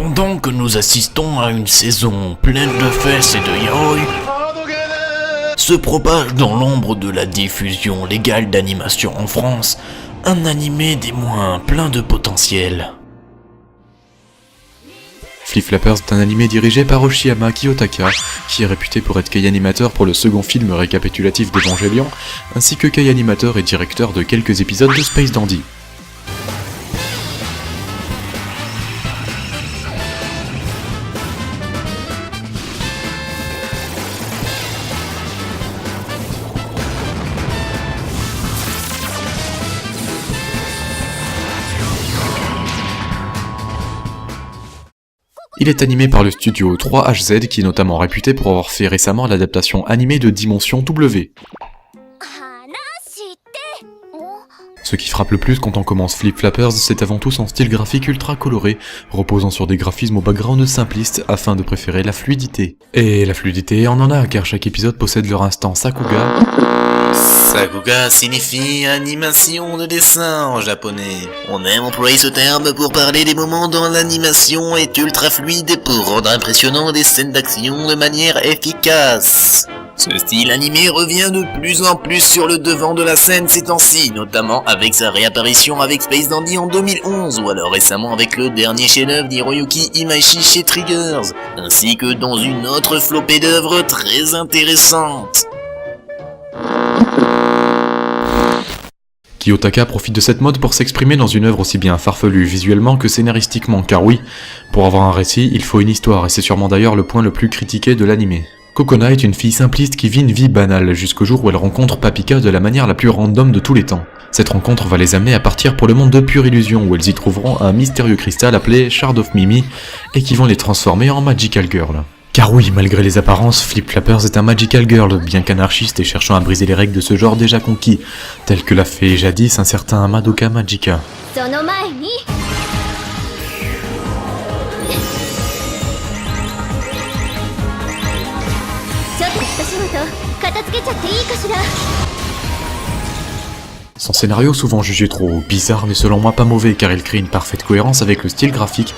Pendant que nous assistons à une saison pleine de fesses et de yaoi, se propage dans l'ombre de la diffusion légale d'animation en France, un animé des moins plein de potentiel. Flip Flappers est un animé dirigé par Oshiyama Kiyotaka, qui est réputé pour être kei animateur pour le second film récapitulatif d'Evangelion, ainsi que kei animateur et directeur de quelques épisodes de Space Dandy. Il est animé par le studio 3HZ qui est notamment réputé pour avoir fait récemment l'adaptation animée de Dimension W. Ce qui frappe le plus quand on commence Flip Flappers, c'est avant tout son style graphique ultra coloré, reposant sur des graphismes au background simpliste afin de préférer la fluidité. Et la fluidité, on en a car chaque épisode possède leur instant Sakuga. Sakuga signifie animation de dessin en japonais. On aime employer ce terme pour parler des moments dont l'animation est ultra fluide pour rendre impressionnant des scènes d'action de manière efficace. Ce style animé revient de plus en plus sur le devant de la scène ces temps-ci, notamment avec sa réapparition avec Space Dandy en 2011, ou alors récemment avec le dernier chef-d'œuvre d'Hiroyuki Imaishi chez Triggers, ainsi que dans une autre flopée d'œuvres très intéressantes. Kiyotaka profite de cette mode pour s'exprimer dans une œuvre aussi bien farfelue visuellement que scénaristiquement, car oui, pour avoir un récit, il faut une histoire, et c'est sûrement d'ailleurs le point le plus critiqué de l'animé. Kokona est une fille simpliste qui vit une vie banale jusqu'au jour où elle rencontre Papika de la manière la plus random de tous les temps. Cette rencontre va les amener à partir pour le monde de pure illusion où elles y trouveront un mystérieux cristal appelé Shard of Mimi et qui vont les transformer en Magical Girl. Car oui, malgré les apparences, Flip Flappers est un Magical Girl, bien qu'anarchiste et cherchant à briser les règles de ce genre déjà conquis, tel que l'a fait jadis un certain Madoka Magica. Son scénario, souvent jugé trop bizarre, n'est selon moi pas mauvais car il crée une parfaite cohérence avec le style graphique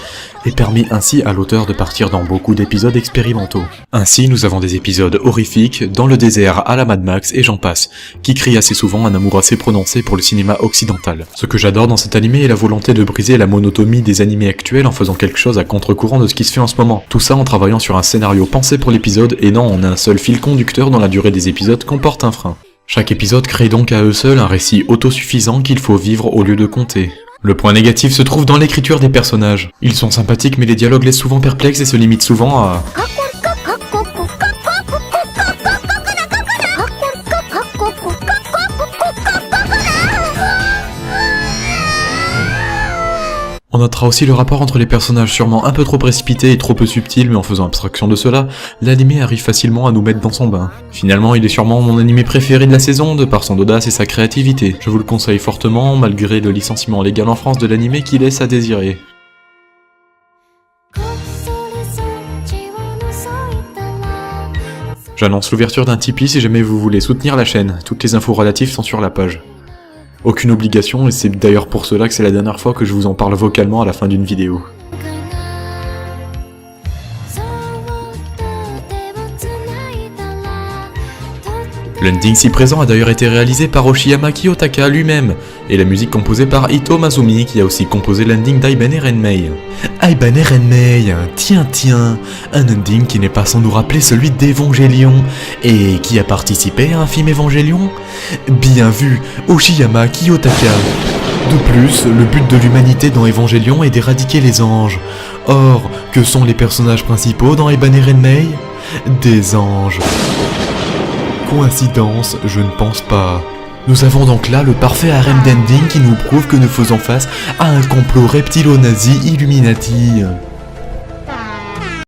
et permet ainsi à l'auteur de partir dans beaucoup d'épisodes expérimentaux. Ainsi, nous avons des épisodes horrifiques, dans le désert à la Mad Max et j'en passe, qui crient assez souvent un amour assez prononcé pour le cinéma occidental. Ce que j'adore dans cet animé est la volonté de briser la monotonie des animés actuels en faisant quelque chose à contre-courant de ce qui se fait en ce moment. Tout ça en travaillant sur un scénario pensé pour l'épisode et non en un seul fil conducteur dont la durée des épisodes comporte un frein. Chaque épisode crée donc à eux seuls un récit autosuffisant qu'il faut vivre au lieu de compter. Le point négatif se trouve dans l'écriture des personnages. Ils sont sympathiques mais les dialogues laissent souvent perplexes et se limitent souvent à... On notera aussi le rapport entre les personnages sûrement un peu trop précipité et trop peu subtil, mais en faisant abstraction de cela, l'animé arrive facilement à nous mettre dans son bain. Finalement, il est sûrement mon animé préféré de la saison, de par son audace et sa créativité. Je vous le conseille fortement, malgré le licenciement légal en France de l'animé qui laisse à désirer. J'annonce l'ouverture d'un Tipeee si jamais vous voulez soutenir la chaîne, toutes les infos relatives sont sur la page. Aucune obligation, et c'est d'ailleurs pour cela que c'est la dernière fois que je vous en parle vocalement à la fin d'une vidéo. L'ending si présent a d'ailleurs été réalisé par Oshiyama Kiyotaka lui-même, et la musique composée par Ito Mazumi qui a aussi composé l'ending d'Aibane Renmei. Aibane Renmei, tiens, un ending qui n'est pas sans nous rappeler celui d'Evangelion, et qui a participé à un film Evangelion. Bien vu, Oshiyama Kiyotaka. De plus, le but de l'humanité dans Evangelion est d'éradiquer les anges. Or, que sont les personnages principaux dans Aibane Renmei ? Des anges. Coïncidence, je ne pense pas. Nous avons donc là le parfait harem d'ending qui nous prouve que nous faisons face à un complot reptilo-nazi Illuminati.